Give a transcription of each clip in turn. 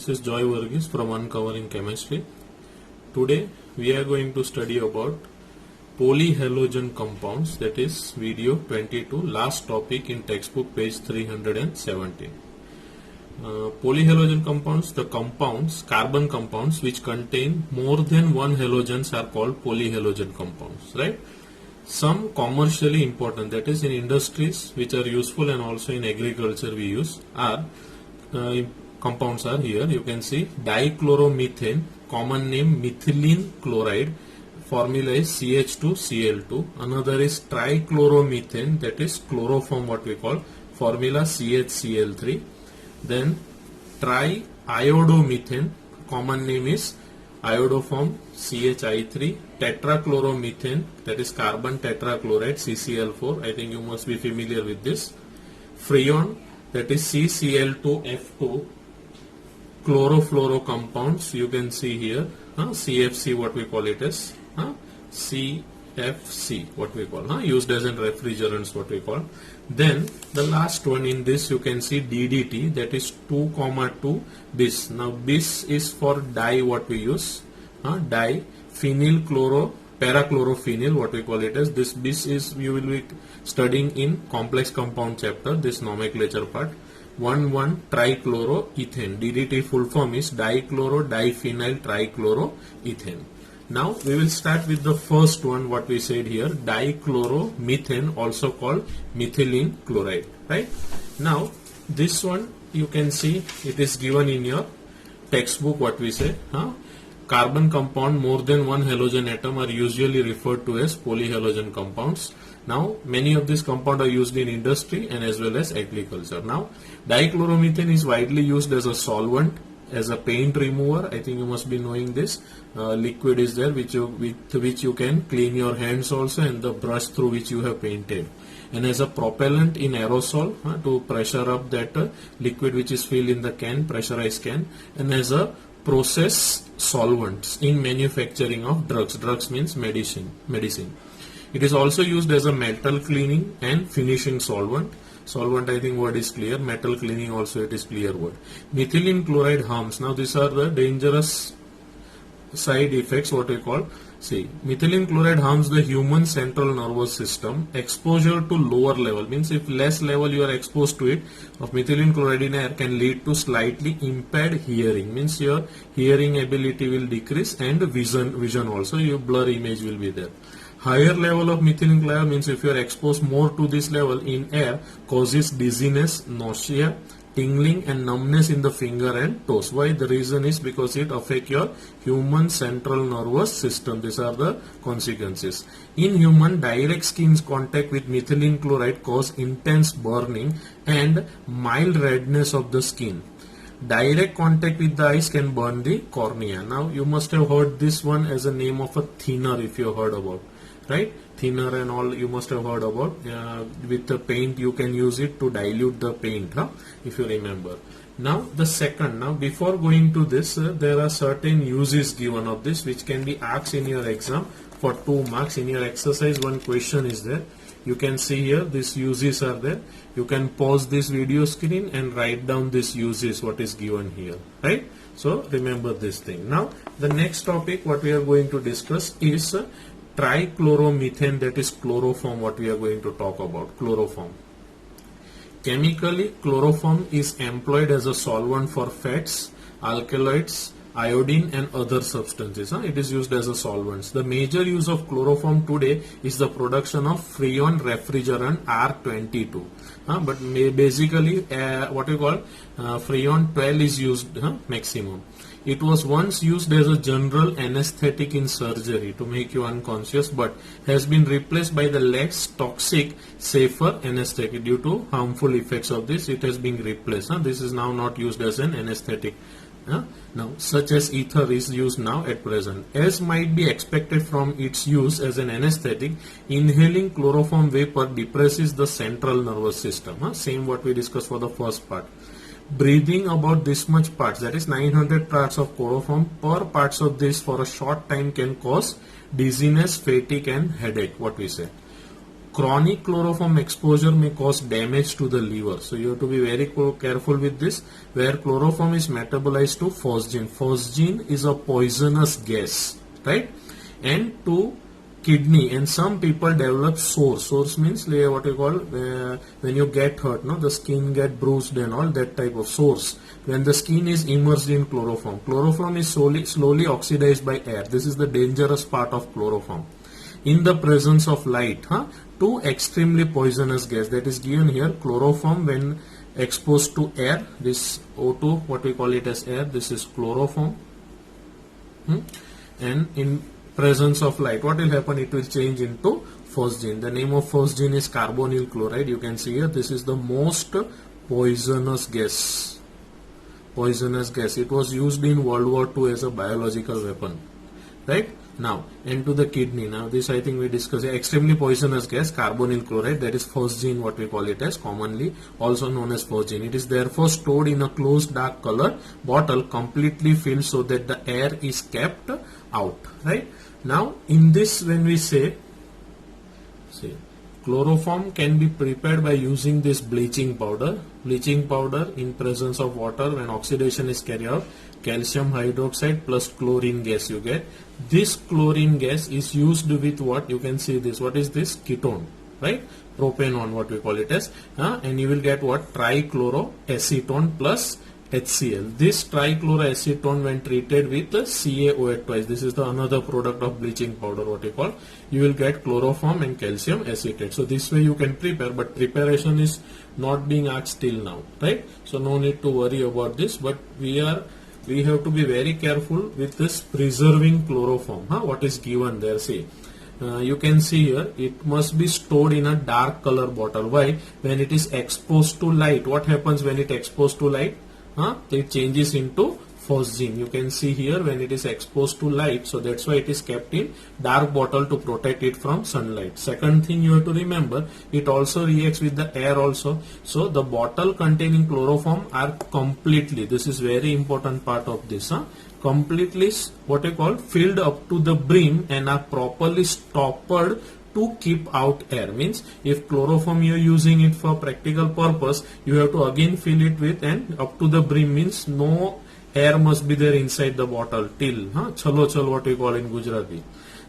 This is Joy Varghese from Uncovering Chemistry. Today we are going to study about polyhalogen compounds, that is video 22, last topic in textbook page 317. Polyhalogen compounds, the compounds, carbon compounds which contain more than one halogens are called polyhalogen compounds, right? Some commercially important, that is in industries which are useful and also in agriculture we use, are compounds are here. You can see dichloromethane, common name methylene chloride, formula is CH2Cl2. Another is trichloromethane, that is chloroform, what we call, formula CHCl3. Then triiodomethane, common name is iodoform CHI3. Tetrachloromethane, that is carbon tetrachloride CCl4. I think you must be familiar with this. Freon, that is CCl2F2. Chlorofluoro compounds, you can see here, CFC, what we call it as, CFC, what we call, used as in refrigerants, what we call. Then the last one in this, you can see DDT, that is 2,2 bis. Now bis is for dye, what we use, dye, phenyl chloro, parachlorophenyl, what we call it as. This bis is, you will be studying in complex compound chapter, this nomenclature part. 1,1-trichloroethane. DDT full form is dichloro-diphenyl trichloroethane. Now we will start with the first one, what we said here, dichloromethane, also called methylene chloride, right? Now this one you can see it is given in your textbook, what we say, carbon compound more than one halogen atom are usually referred to as polyhalogen compounds. Now many of these compounds are used in industry and as well as agriculture. Now dichloromethane is widely used as a solvent, as a paint remover. I think you must be knowing this. Liquid is there with which you can clean your hands also, and the brush through which you have painted. And as a propellant in aerosol, to pressure up that liquid which is filled in the can, pressurized can, and as a process solvents in manufacturing of drugs. Drugs means medicine. It is also used as a metal cleaning and finishing solvent. Solvent, I think word is clear. Metal cleaning also it is clear word. Methylene chloride harms. Now these are the dangerous side effects, what we call. See, methylene chloride harms the human central nervous system. Exposure to lower level means if less level you are exposed to it of methylene chloride in air can lead to slightly impaired hearing. Means your hearing ability will decrease and vision also, your blur image will be there. Higher level of methylene chloride means if you are exposed more to this level in air, causes dizziness, nausea, tingling and numbness in the finger and toes. Why? The reason is because it affects your human central nervous system. These are the consequences. In human, direct skin contact with methylene chloride cause intense burning and mild redness of the skin. Direct contact with the eyes can burn the cornea. Now you must have heard this one as a name of a thinner, if you have heard about, right? Thinner and all you must have heard about. With the paint you can use it to dilute the paint, if you remember. Now the second, now before going to this, there are certain uses given of this which can be asked in your exam for 2 marks. In your exercise, one question is there. You can see here these uses are there. You can pause this video screen and write down this uses what is given here, right? So remember this thing. Now the next topic what we are going to discuss is trichloromethane, that is chloroform, what we are going to talk about, chloroform. Chemically, chloroform is employed as a solvent for fats, alkaloids, iodine and other substances. It is used as a solvent. The major use of chloroform today is the production of freon refrigerant R22. But basically what we call freon 12 is used maximum. It was once used as a general anesthetic in surgery to make you unconscious, but has been replaced by the less toxic, safer anesthetic. Due to harmful effects of this, it has been replaced. This is now not used as an anesthetic. Now, such as ether is used now at present. As might be expected from its use as an anesthetic, inhaling chloroform vapor depresses the central nervous system. Same what we discussed for the first part. Breathing about this much parts, that is 900 parts of chloroform per parts of this for a short time can cause dizziness, fatigue and headache, what we say. chronic chloroform exposure may cause damage to the liver. So you have to be very careful with this, where chloroform is metabolized to phosgene. Phosgene is a poisonous gas, right? And to kidney, and some people develop sores. Sores means what you call when you get hurt, no, the skin get bruised and all that type of sores. When the skin is immersed in chloroform, chloroform is slowly oxidized by air. This is the dangerous part of chloroform. In the presence of light, two extremely poisonous gas that is given here. Chloroform when exposed to air, this O2, what we call it as air, this is chloroform. And in presence of light, what will happen? It will change into phosgene. The name of phosgene is carbonyl chloride. You can see here, this is the most poisonous gas. Poisonous gas. It was used in World War II as a biological weapon, right? Now, into the kidney. Now, this I think we discussed. Extremely poisonous gas, carbonyl chloride, that is phosgene, what we call it as, commonly also known as phosgene. It is therefore stored in a closed dark color bottle, completely filled so that the air is kept out, right? Now, in this, when we say, chloroform can be prepared by using this bleaching powder. Bleaching powder in presence of water, when oxidation is carried out, calcium hydroxide plus chlorine gas you get. This chlorine gas is used with what? You can see this. What is this? Ketone, right? Propanone, what we call it as. And you will get what? Trichloroacetone plus HCl. This trichloroacetone, when treated with CaOH twice, this is the another product of bleaching powder, what you call, you will get chloroform and calcium acetate. So this way you can prepare, but preparation is not being asked till now, right? So no need to worry about this, but we have to be very careful with this preserving chloroform. What is given there? See, you can see here, it must be stored in a dark color bottle. Why? When it is exposed to light, what happens when it exposed to light? It changes into phosgene. You can see here when it is exposed to light, so that's why it is kept in dark bottle to protect it from sunlight. Second thing you have to remember, it also reacts with the air also. So the bottle containing chloroform are completely, this is very important part of this, completely what you call filled up to the brim and are properly stoppered to keep out air. Means if chloroform you are using it for practical purpose, you have to again fill it with and up to the brim, means no air must be there inside the bottle till chalo chal, what we call in Gujarati.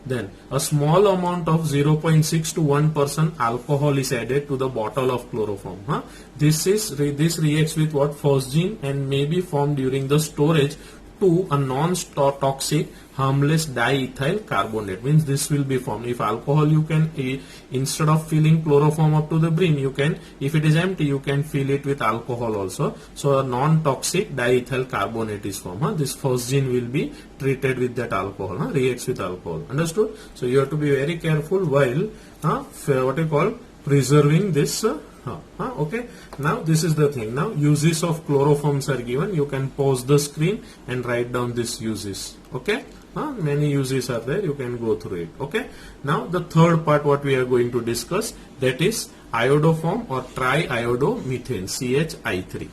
Then a small amount of 0.6 to 1% alcohol is added to the bottle of chloroform. This reacts with what? Phosgene, and may be formed during the storage to a non-toxic harmless diethyl carbonate. Means this will be formed. If alcohol, you can, instead of filling chloroform up to the brim, you can, if it is empty, you can fill it with alcohol also. So a non-toxic diethyl carbonate is formed. This phosgene will be treated with that alcohol, reacts with alcohol. Understood? So you have to be very careful while what you call preserving this. Okay, now this is the thing. Now uses of chloroforms are given. You can pause the screen and write down these uses. Okay, many uses are there. You can go through it. Okay, now the third part what we are going to discuss, that is iodoform or triiodomethane, CHI3.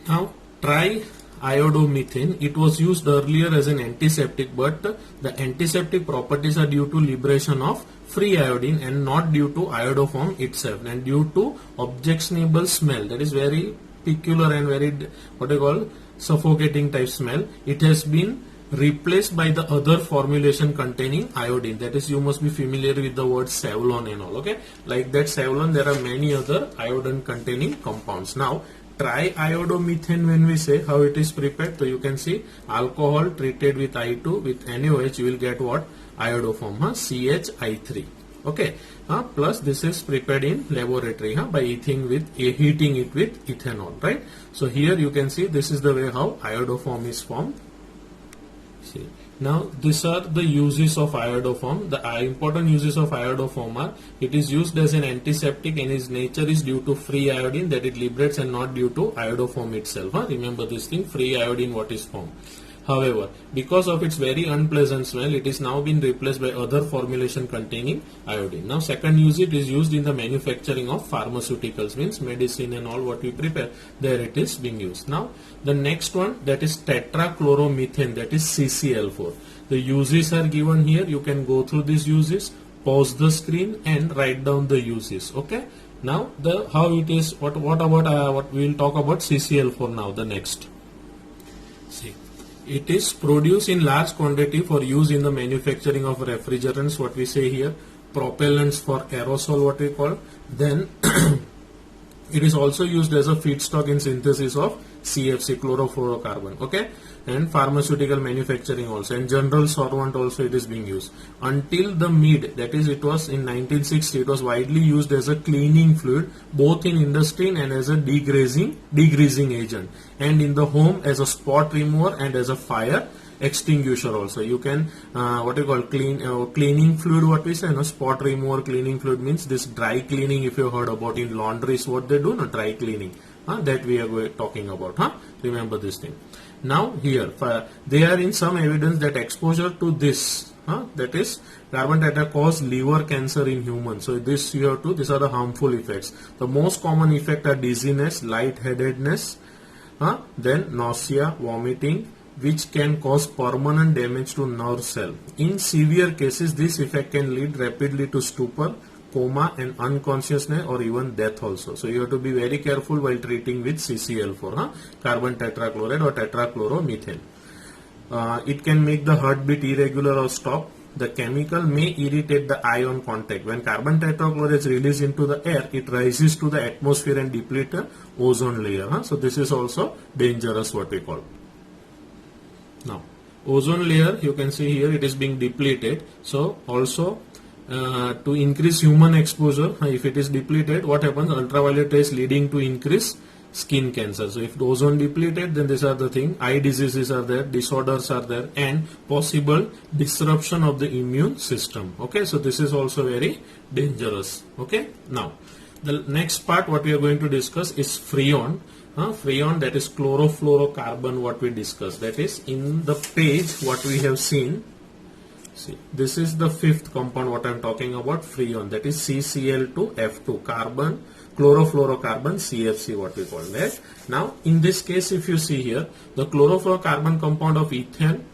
Now triiodomethane, it was used earlier as an antiseptic, but the antiseptic properties are due to liberation of free iodine and not due to iodoform itself, and due to objectionable smell, that is very peculiar and very what I call suffocating type smell, it has been replaced by the other formulation containing iodine. That is, you must be familiar with the word Savlon and all. Okay, like that Savlon, there are many other iodine containing compounds. Now triiodomethane, when we say how it is prepared, so you can see alcohol treated with I2 with NaOH, you will get what? Iodoform, CHI3. Okay, plus this is prepared in laboratory by heating it with ethanol, right? So here you can see this is the way how iodoform is formed. See, now these are the uses of iodoform. The important uses of iodoform are, it is used as an antiseptic and its nature is due to free iodine that it liberates and not due to iodoform itself. Remember this thing, free iodine what is formed. However, because of its very unpleasant smell, it is now been replaced by other formulation containing iodine. Now second use, it is used in the manufacturing of pharmaceuticals, means medicine and all what we prepare, there it is being used. Now the next one, that is tetrachloromethane, that is CCl4. The uses are given here, you can go through these uses. pause the screen and write down the uses. Okay. Now the how it is. What about what we will talk about CCl4 now. The next. See, it is produced in large quantity for use in the manufacturing of refrigerants. What we say here, propellants for aerosol. What we call. Then it is also used as a feedstock in synthesis of CFC, chlorofluorocarbon. Okay. And pharmaceutical manufacturing also, and general solvent also it is being used. Until the mid, that is, it was in 1960, it was widely used as a cleaning fluid, both in industry and as a degreasing agent, and in the home as a spot remover and as a fire extinguisher also. You can what you call cleaning fluid, what we say, spot remover, cleaning fluid means this dry cleaning. If you heard about in laundries, what they do, dry cleaning, that we are talking about. Remember this thing. Now here there are in some evidence that exposure to this, that is carbon tetra, cause liver cancer in humans. So this you have to, these are the harmful effects. The most common effect are dizziness, lightheadedness, then nausea, vomiting, which can cause permanent damage to nerve cell. In severe cases, this effect can lead rapidly to stupor, coma, and unconsciousness, or even death also. So you have to be very careful while treating with CCl4, carbon tetrachloride or tetrachloromethane. It can make the heartbeat irregular or stop. The chemical may irritate the eye on contact. When carbon tetrachloride is released into the air, it rises to the atmosphere and deplete the ozone layer. So this is also dangerous, what we call. Now, ozone layer, you can see here, it is being depleted. So also to increase human exposure, if it is depleted, what happens? Ultraviolet rays leading to increase skin cancer. So if the ozone depleted, then these are the thing. Eye diseases are there, disorders are there, and possible disruption of the immune system. Okay, so this is also very dangerous. Okay, now the next part what we are going to discuss is freon. Freon, that is chlorofluorocarbon, what we discussed. That is in the page what we have seen. See, this is the fifth compound what I am talking about, freon, that is CCl2F2, carbon, chlorofluorocarbon, CFC, what we call that. Now, in this case, if you see here, the chlorofluorocarbon compound of methane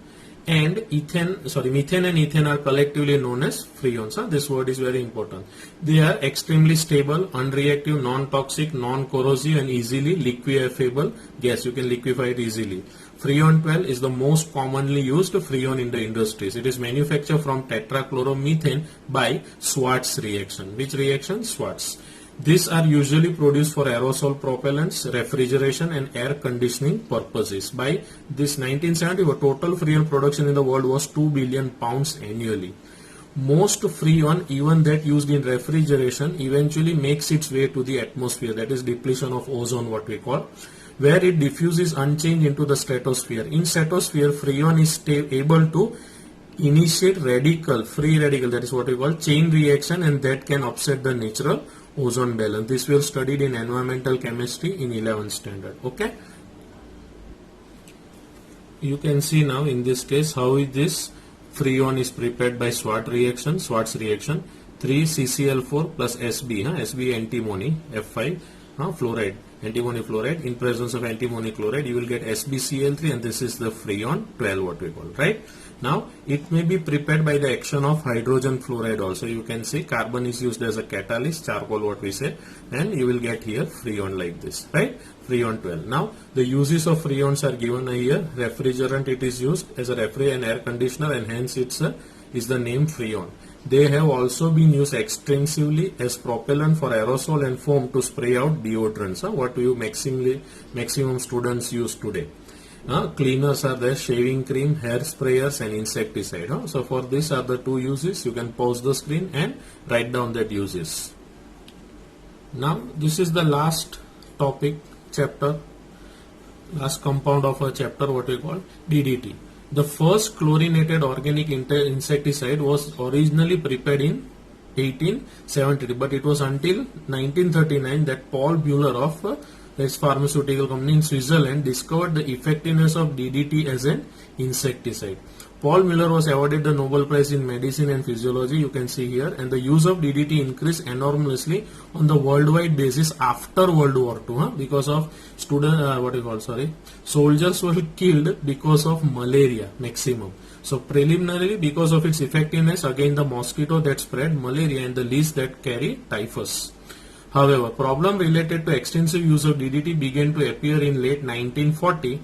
and ethane are collectively known as freons. This word is very important. They are extremely stable, unreactive, non-toxic, non-corrosive, and easily liquefiable gas. You can liquefy it easily. Freon 12 is the most commonly used freon in the industries. It is manufactured from tetrachloromethane by Schwartz reaction. Which reaction? Schwartz. These are usually produced for aerosol propellants, refrigeration, and air conditioning purposes. By this 1970, the total freon production in the world was 2 billion pounds annually. Most freon, even that used in refrigeration, eventually makes its way to the atmosphere. That is depletion of ozone, what we call, where it diffuses unchanged into the stratosphere. In stratosphere, freon is able to initiate free radical, that is what we call chain reaction, and that can upset the natural ozone balance. This we have studied in environmental chemistry in 11th standard. Okay. You can see now in this case how is this freon is prepared by Schwartz reaction. 3CCl4 plus Sb, Sb antimony, F5, fluoride, antimony fluoride. In presence of antimony chloride, you will get SbCl3, and this is the freon 12, what we call, right? Now, it may be prepared by the action of hydrogen fluoride also. You can see carbon is used as a catalyst, charcoal, what we say, and you will get here freon like this, right? Freon 12. Now, the uses of freons are given here. Refrigerant, it is used as a refrigerant and air conditioner, and hence it's is the name freon. They have also been used extensively as propellant for aerosol and foam to spray out deodorants, what you maximum students use today. Cleaners are there, shaving cream, hair sprayers, and insecticide. So for this are the two uses. You can pause the screen and write down that uses. Now this is the last topic, chapter, last compound of a chapter, what we call DDT. The first chlorinated organic insecticide was originally prepared in 1870, but it was until 1939 that Paul Mueller of this pharmaceutical company in Switzerland discovered the effectiveness of DDT as an insecticide. Paul Miller was awarded the Nobel Prize in Medicine and Physiology, you can see here, and the use of DDT increased enormously on the worldwide basis after World War II, because of soldiers were killed because of malaria maximum. So preliminarily, because of its effectiveness against the mosquito that spread malaria and the least that carry typhus. However, problem related to extensive use of DDT began to appear in late 1940.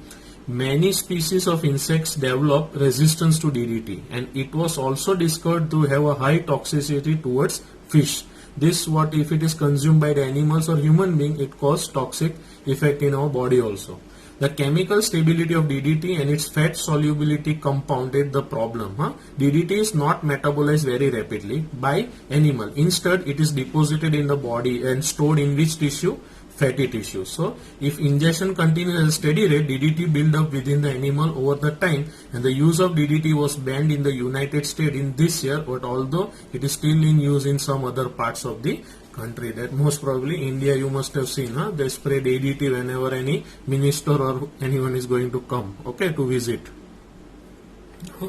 Many species of insects develop resistance to DDT, and it was also discovered to have a high toxicity towards fish. This, what if it is consumed by the animals or human being, it causes toxic effect in our body also. The chemical stability of DDT and its fat solubility compounded the problem. DDT is not metabolized very rapidly by animal. Instead, it is deposited in the body and stored in which tissue? Fatty tissue. So, if ingestion continues at a steady rate, DDT build up within the animal over the time, and the use of DDT was banned in the United States in this year, but although it is still in use in some other parts of the country. That most probably India, you must have seen, they spray DDT whenever any minister or anyone is going to come, okay, to visit.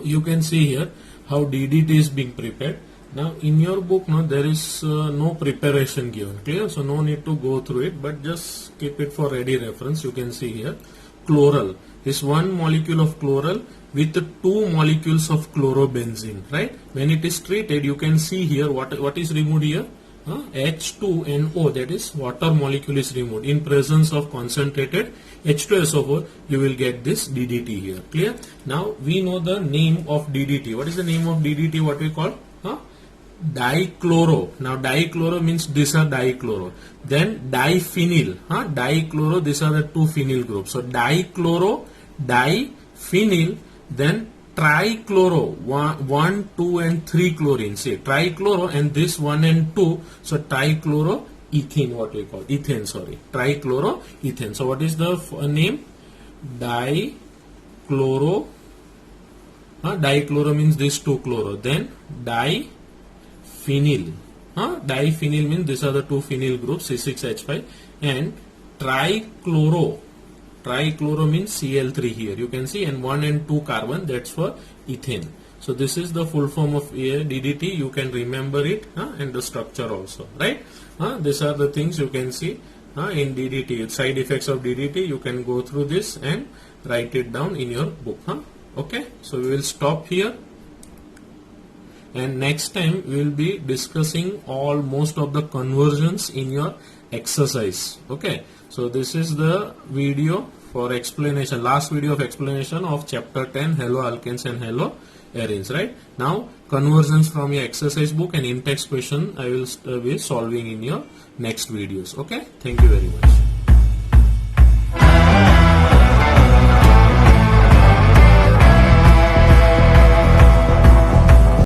You can see here how DDT is being prepared. Now in your book, there is no preparation given, clear? So no need to go through it, but just keep it for ready reference. You can see here chloral is one molecule of chloral with two molecules of chlorobenzene, right? When it is treated, you can see here what is removed here. H2NO, that is water molecule, is removed. In presence of concentrated H2SO4, you will get this DDT here, clear? Now we know the name of DDT. What is the name of DDT? What we call? Dichloro. Now dichloro means these are dichloro. Then diphenyl. Dichloro, these are the two phenyl groups. So dichloro, diphenyl, then trichloro, 1, 2 and 3 chlorine. See, trichloro and this 1 and 2. So trichloroethene, what we call ethane, sorry, trichloroethane. So what is the name? Dichloro. Dichloro means this two chloro. Then diphenyl. Diphenyl means these are the two phenyl groups, C6H5, and trichloro. Trichloro means Cl3 here, you can see, and 1 and 2 carbon, that's for ethane. So this is the full form of DDT. You can remember it and the structure also, right? These are the things you can see in DDT. Side effects of DDT, you can go through this and write it down in your book. Okay, so we will stop here, and next time we will be discussing most of the conversions in your exercise. Okay, so this is the video for explanation, last video of explanation of chapter 10, haloalkanes and haloarenes, right? Now conversions from your exercise book and in-text question I will be solving in your next videos. Okay, thank you very much.